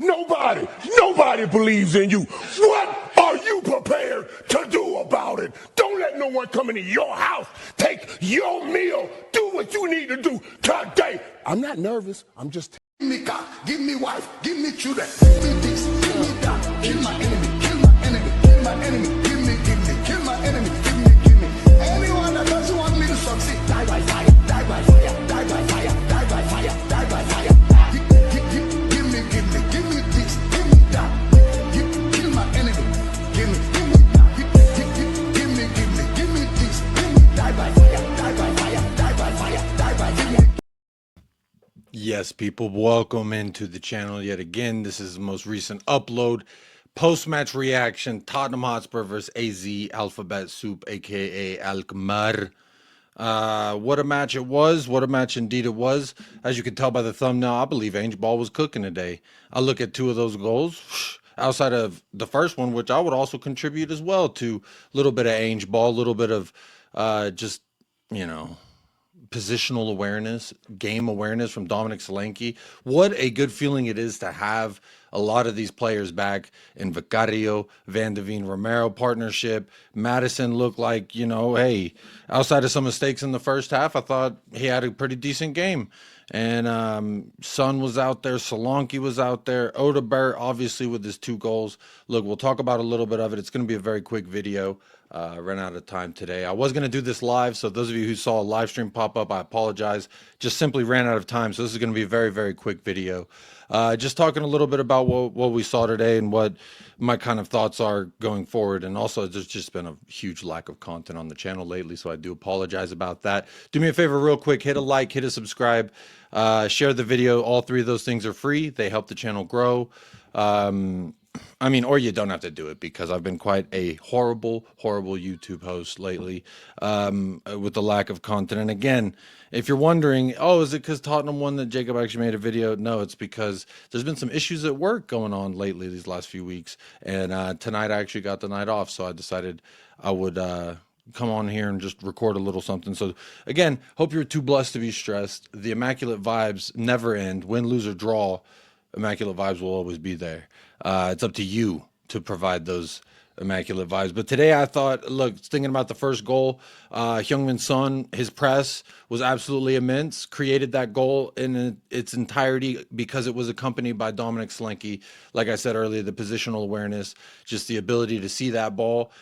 Nobody believes in you. What are you prepared to do about it? Don't let no one come into your house, take your meal, do what you need to do today. I'm not nervous. I'm just give me God, give me wife, give me children, give me this, give me that, kill my enemy, kill my enemy, kill my enemy, give me, kill my enemy, give me. Anyone that doesn't want me to succeed, die by fire, die by fire, die by fire, die by fire, die by fire. Give me this, give me that, kill my enemy, give me that, give me this, give me, die by fire, die by fire, die by fire, die by fire. Yes, people, welcome into the channel yet again. This is the most recent upload. Post-match reaction, Tottenham Hotspur versus AZ Alphabet Soup, aka Alkmaar. What a match it was. What a match indeed it was. As you can tell by the thumbnail, I believe Ange ball was cooking today. I look at two of those goals, outside of the first one, which I would also contribute as well to a little bit of Ange ball, a little bit of just, you know, positional awareness, game awareness from Dominic Solanke. What a good feeling it is to have a lot of these players back in Vicario, Van de Veen, Romero partnership. Madison looked like, you know, hey, outside of some mistakes in the first half, I thought he had a pretty decent game. And Son was out there, Solanke was out there, Odegaard obviously with his 2 goals. Look, we'll talk about a little bit of it. It's going to be a very quick video. Ran out of time today. I was going to do this live, so those of you who saw a live stream pop up, I apologize. Just simply ran out of time, so this is going to be a very, very quick video. Just talking a little bit about what we saw today and what my kind of thoughts are going forward. And also, there's just been a huge lack of content on the channel lately, so I do apologize about that. Do me a favor real quick, hit a like, hit a subscribe, share the video. All 3 of those things are free. They help the channel grow. I mean, or you don't have to do it, because I've been quite a horrible YouTube host lately with the lack of content. And again, if you're wondering, oh, is it because Tottenham won that Jacob actually made a video? No, it's because there's been some issues at work going on lately these last few weeks. And tonight I actually got the night off, so I decided I would come on here and just record a little something. So again, hope you're too blessed to be stressed. The immaculate vibes never end. Win, lose, or draw, immaculate vibes will always be there. It's up to you to provide those immaculate vibes. But today I thought, look, thinking about the first goal, Heung-min Son, his press was absolutely immense, created that goal in its entirety because it was accompanied by Dominic Solanke. Like I said earlier, the positional awareness, just the ability to see that ball,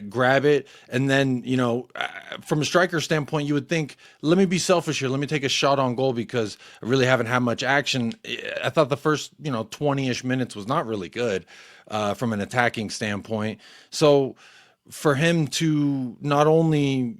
grab it, and then, you know, from a striker standpoint, you would think, let me be selfish here, let me take a shot on goal because I really haven't had much action. I thought the first, you know, 20-ish minutes was not really good from an attacking standpoint. So for him to not only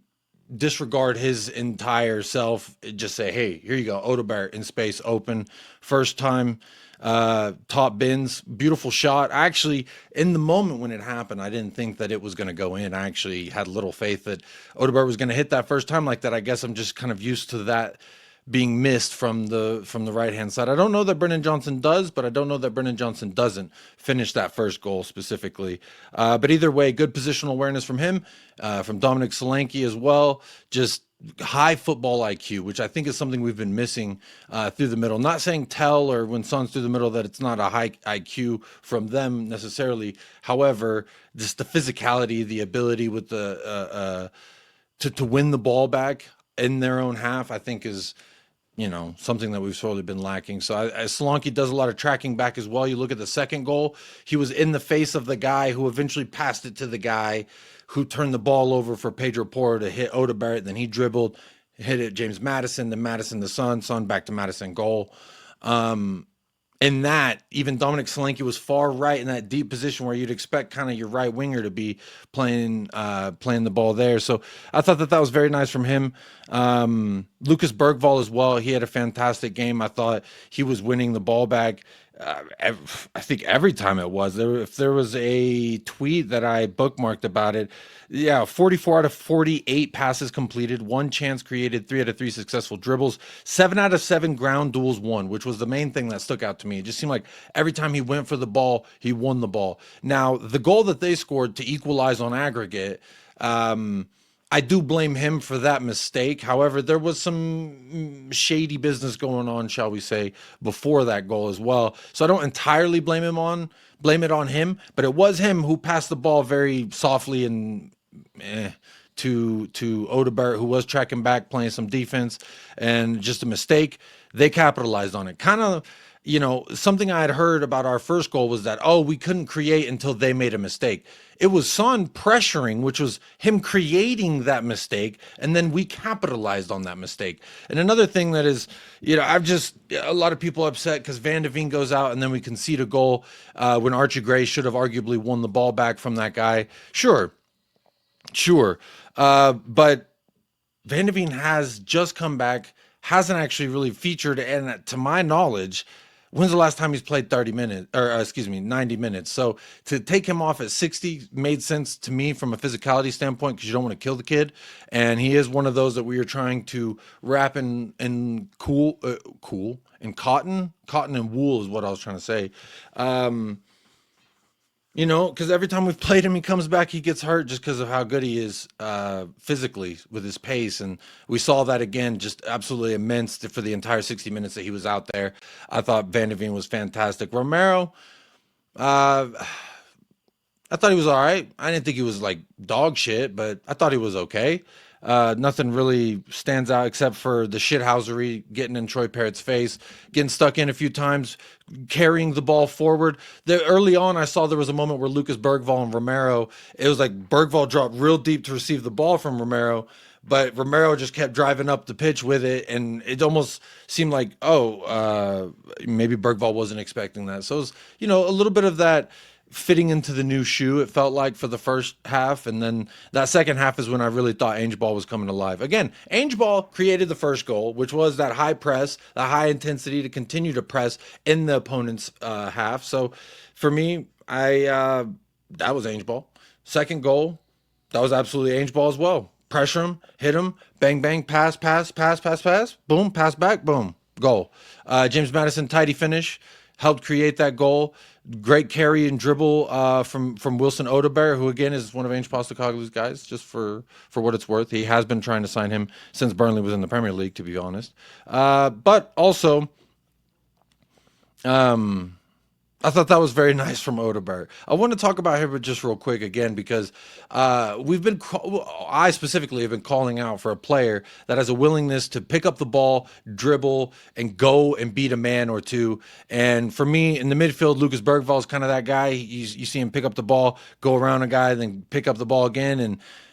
disregard his entire self, just say, hey, here you go, Odegaard in space, open, first time, top bins, beautiful shot. Actually, in the moment when it happened, I didn't think that it was going to go in. I actually had little faith that Odegaard was going to hit that first time like that. I guess I'm just kind of used to that being missed from the right hand side. I don't know that Brennan Johnson does, but I don't know that Brennan Johnson doesn't finish that first goal specifically. But either way, good positional awareness from him, from Dominic Solanke as well. Just high football IQ, which I think is something we've been missing through the middle. Not saying Tell or when Son's through the middle that it's not a high IQ from them necessarily. However, just the physicality, the ability with the to win the ball back in their own half, I think is, you know, something that we've sorely been lacking. So Solanke does a lot of tracking back as well. You look at the second goal, he was in the face of the guy who eventually passed it to the guy who turned the ball over for Pedro Porro to hit Odegaard. Then he dribbled, hit it James Madison, then Madison to Son back to Madison, goal. In that, even Dominic Solanke was far right in that deep position where you'd expect kind of your right winger to be playing the ball there. So I thought that was very nice from him. Lucas Bergvall as well. He had a fantastic game. I thought he was winning the ball back. I think every time it was. If there was a tweet that I bookmarked about it, yeah, 44 out of 48 passes completed, 1 chance created, 3 out of 3 successful dribbles, 7 out of 7 ground duels won, which was the main thing that stuck out to me. It just seemed like every time he went for the ball, he won the ball. Now, the goal that they scored to equalize on aggregate, I do blame him for that mistake. However, there was some shady business going on, shall we say, before that goal as well. So I don't entirely blame it on him, but it was him who passed the ball very softly and to Odebert, who was tracking back, playing some defense, and just a mistake. They capitalized on it. Kind of, something I had heard about our first goal was that, oh, we couldn't create until they made a mistake. It was Son pressuring, which was him creating that mistake, and then we capitalized on that mistake. And another thing that is, a lot of people upset because Van de Veen goes out and then we concede a goal when Archie Gray should have arguably won the ball back from that guy. Sure. But Van de Veen has just come back, hasn't actually really featured, and to my knowledge, when's the last time he's played 30 minutes, or 90 minutes? So to take him off at 60 made sense to me from a physicality standpoint, because you don't want to kill the kid. And he is one of those that we are trying to wrap in cool and cotton and wool is what I was trying to say. Because every time we've played him, he comes back, he gets hurt just because of how good he is physically with his pace. And we saw that again, just absolutely immense for the entire 60 minutes that he was out there. I thought Van de Veen was fantastic. Romero, I thought he was all right. I didn't think he was like dog shit, but I thought he was okay. Nothing really stands out except for the shithousery, getting in Troy Parrott's face, getting stuck in a few times, carrying the ball forward. Early on, I saw there was a moment where Lucas Bergvall and Romero, it was like Bergvall dropped real deep to receive the ball from Romero, but Romero just kept driving up the pitch with it, and it almost seemed like, maybe Bergvall wasn't expecting that. So it was, a little bit of that fitting into the new shoe, it felt like, for the first half. And then that second half is when I really thought Ange ball was coming alive. Again, Ange ball created the first goal, which was that high press, the high intensity to continue to press in the opponent's half. So for me, that was Ange ball. Second goal, that was absolutely Ange ball as well. Pressure him, hit him, bang, bang, pass, boom, pass back, boom, goal. James Madison, tidy finish, helped create that goal. Great carry and dribble from Wilson Odebert, who again is one of Ange Postecoglou's guys, just for what it's worth. He has been trying to sign him since Burnley was in the Premier League, to be honest. But also, I thought that was very nice from Odebert. I want to talk about him just real quick again, because I specifically have been calling out for a player that has a willingness to pick up the ball, dribble, and go and beat a man or two. And for me, in the midfield, Lucas Bergvall is kind of that guy. You see him pick up the ball, go around a guy, then pick up the ball again.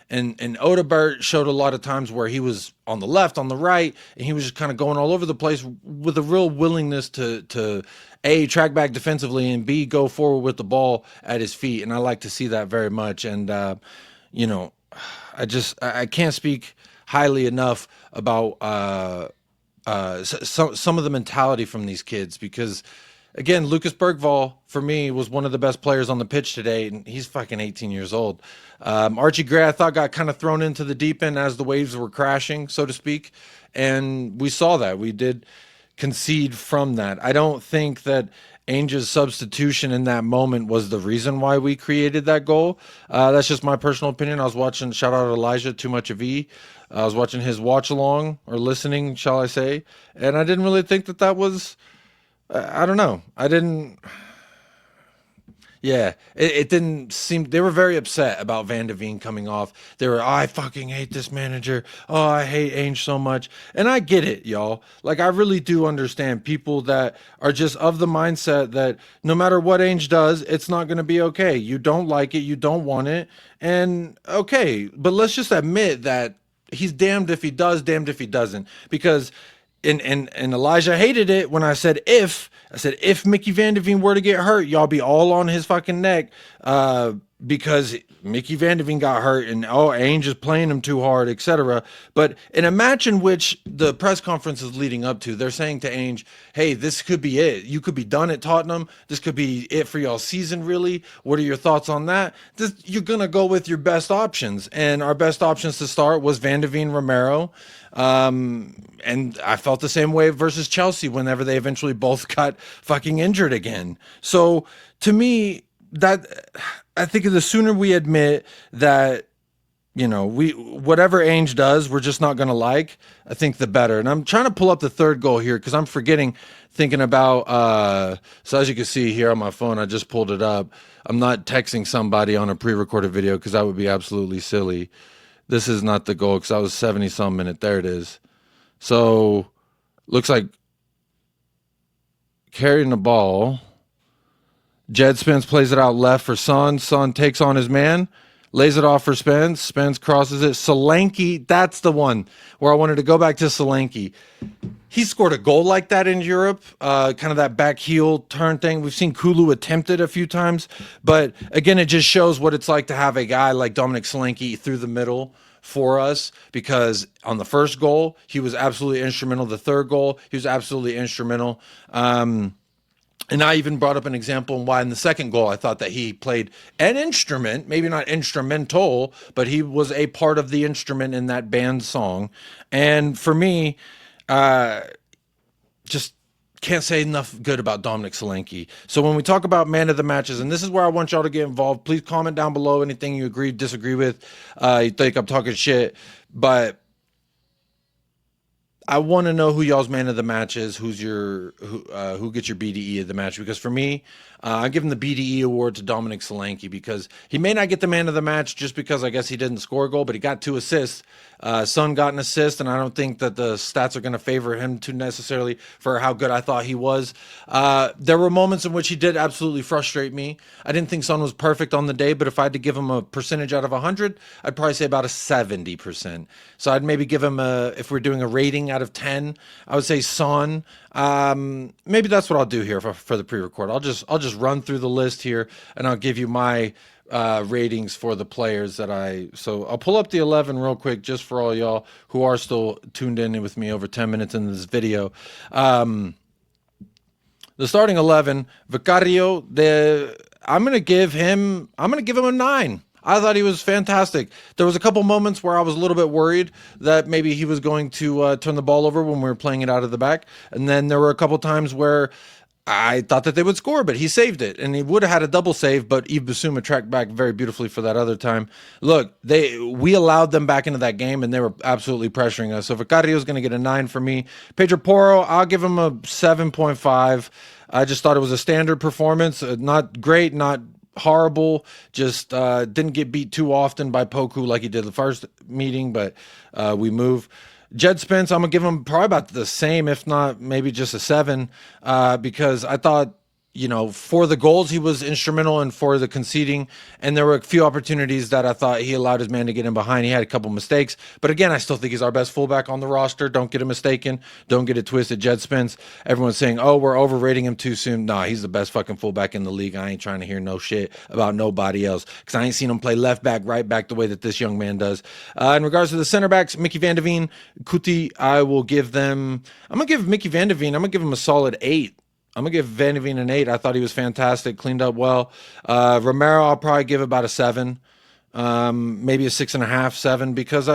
And Odebert showed a lot of times where he was on the left, on the right, and he was just kind of going all over the place with a real willingness to A, track back defensively, and B, go forward with the ball at his feet. And I like to see that very much. And, I can't speak highly enough about some of the mentality from these kids, because again, Lucas Bergvall, for me, was one of the best players on the pitch today, and he's fucking 18 years old. Archie Gray, I thought, got kind of thrown into the deep end as the waves were crashing, so to speak, and we saw that. We did concede from that. I don't think that Ange's substitution in that moment was the reason why we created that goal. That's just my personal opinion. I was watching, shout out Elijah, Too Much of E. I was watching his watch along, or listening, shall I say, and I didn't really think that was... I don't know. It didn't seem, they were very upset about Van de Veen coming off. They were, I fucking hate this manager. Oh, I hate Ange so much. And I get it, y'all. Like, I really do understand people that are just of the mindset that no matter what Ange does, it's not going to be okay. You don't like it. You don't want it. And okay, but let's just admit that he's damned if he does, damned if he doesn't. Because and Elijah hated it when I said if Mickey Van de Veen were to get hurt, y'all be all on his fucking neck because Mickey Van de Veen got hurt and Ange is playing him too hard, etc. But in a match in which the press conference is leading up to, they're saying to Ange, hey, this could be it. You could be done at Tottenham. This could be it for y'all season, really. What are your thoughts on that? You're going to go with your best options. And our best options to start was Van de Veen, Romero. And I felt the same way versus Chelsea whenever they eventually both got fucking injured again. So to me, that I think the sooner we admit that whatever Ange does, we're just not going to like. I think the better. And I'm trying to pull up the third goal here because I'm thinking about, so as you can see here on my phone, I just pulled it up. I'm not texting somebody on a pre-recorded video because that would be absolutely silly. This is not the goal because I was 70 some minute. There it is. So looks like carrying the ball. Jed Spence plays it out left for Son. Son takes on his man, lays it off for Spence. Spence crosses it. Solanke, that's the one where I wanted to go back to Solanke. He scored a goal like that in Europe, kind of that back heel turn thing. We've seen Kulu attempt it a few times, but again, it just shows what it's like to have a guy like Dominic Solanke through the middle for us, because on the first goal, he was absolutely instrumental. The third goal, he was absolutely instrumental. And I even brought up an example on why in the second goal I thought that he played an instrument, maybe not instrumental, but he was a part of the instrument in that band song. And for me, just can't say enough good about Dominic Solanke. So when we talk about man of the matches, and this is where I want y'all to get involved, please comment down below anything you agree, disagree with, you think I'm talking shit, but I want to know who y'all's man of the match is. Who gets your BDE of the match? Because for me, I give him the BDE award to Dominic Solanke because he may not get the man of the match just because I guess he didn't score a goal, but he got 2 assists. Son got an assist, and I don't think that the stats are going to favor him too necessarily for how good I thought he was. There were moments in which he did absolutely frustrate me. I didn't think Son was perfect on the day, but if I had to give him a percentage out of 100, I'd probably say about a 70%. So I'd maybe give him if we're doing a rating out of 10, I would say Son. Maybe that's what I'll do here for the pre-record. I'll just run through the list here, and I'll give you my ratings for the players so I'll pull up the 11 real quick just for all y'all who are still tuned in with me over 10 minutes into this video. The starting 11, Vicario, I'm gonna give him a 9. I thought he was fantastic. There was a couple moments where I was a little bit worried that maybe he was going to turn the ball over when we were playing it out of the back. And then there were a couple times where I thought that they would score, but he saved it. And he would have had a double save, but Yves Bissouma tracked back very beautifully for that other time. Look, we allowed them back into that game, and they were absolutely pressuring us. So Vicario is going to get a 9 for me. Pedro Porro, I'll give him a 7.5. I just thought it was a standard performance. Not great, not horrible, just didn't get beat too often by Poku like he did the first meeting, but we move. Jed Spence, I'm gonna give him probably about the same, if not maybe just a 7, because I thought, for the goals he was instrumental and for the conceding, and there were a few opportunities that I thought he allowed his man to get in behind. He had a couple mistakes, but again, I still think he's our best fullback on the roster. Don't get it mistaken. Don't get it twisted. Jed Spence, everyone's saying, oh, we're overrating him too soon. Nah, he's the best fucking fullback in the league. I ain't trying to hear no shit about nobody else because I ain't seen him play left back, right back the way that this young man does. In regards to the center backs, Mickey Van de Veen, Kuti, I'm going to give Mickey Van de Veen, I'm going to give him a solid 8. I'm going to give Van de Veen an 8. I thought he was fantastic, cleaned up well. Romero, I'll probably give about a 7, maybe a 6.5, 7, because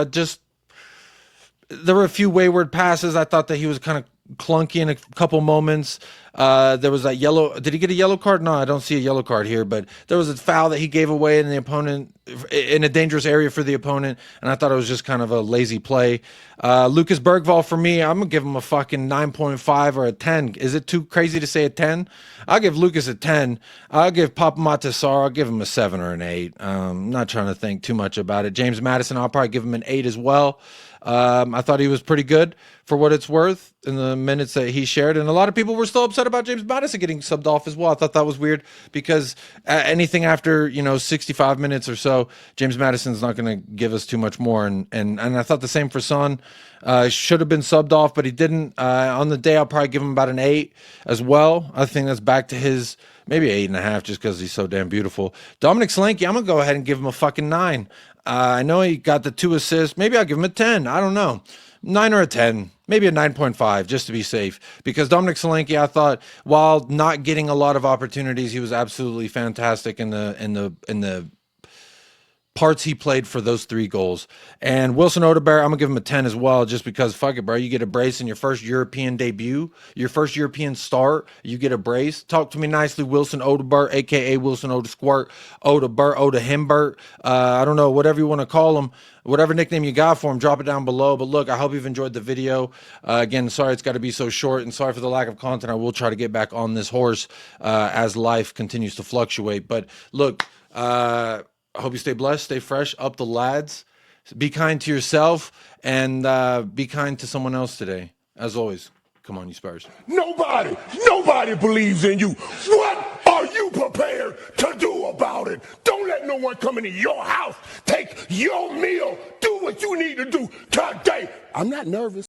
there were a few wayward passes. I thought that he was kind of clunky in a couple moments. There was that yellow. Did he get a yellow card? No, I don't see a yellow card here, but there was a foul that he gave away in the opponent, in a dangerous area for the opponent, and I thought it was just kind of a lazy play. Lucas Bergvall, for me, I'm going to give him a fucking 9.5 or a 10. Is it too crazy to say a 10? I'll give Lucas a 10. I'll give Papa Matasar, I'll give him a 7 or an 8. I'm not trying to think too much about it. James Madison, I'll probably give him an 8 as well. I thought he was pretty good for what it's worth in the minutes that he shared. And a lot of people were still upset about James Madison getting subbed off as well. I thought that was weird because anything after, 65 minutes or so, James Madison's not going to give us too much more. And I thought the same for Son. Should have been subbed off, but he didn't. On the day, I'll probably give him about an 8 as well. I think that's back to his maybe 8.5 just because he's so damn beautiful. Dominic Solanke, I'm going to go ahead and give him a fucking 9. I know he got the 2 assists. Maybe I'll give him a 10. I don't know. 9 or a 10. Maybe a 9.5 just to be safe. Because Dominic Solanke, I thought, while not getting a lot of opportunities, he was absolutely fantastic in the parts he played for those 3 goals. And Wilson Odegaard, I'm gonna give him a 10 as well, just because fuck it, bro. You get a brace in your first European debut, your first European start, you get a brace. Talk to me nicely, Wilson Odegaard, aka Wilson Odesquirt, Odebert, Odehimbert. I don't know, whatever you want to call him, whatever nickname you got for him, drop it down below. But look, I hope you've enjoyed the video. Again, sorry it's got to be so short, and sorry for the lack of content. I will try to get back on this horse as life continues to fluctuate. But look, I hope you stay blessed, stay fresh, up the lads. Be kind to yourself, and be kind to someone else today. As always, come on, you Spurs. Nobody believes in you. What are you prepared to do about it? Don't let no one come into your house, take your meal, do what you need to do today. I'm not nervous.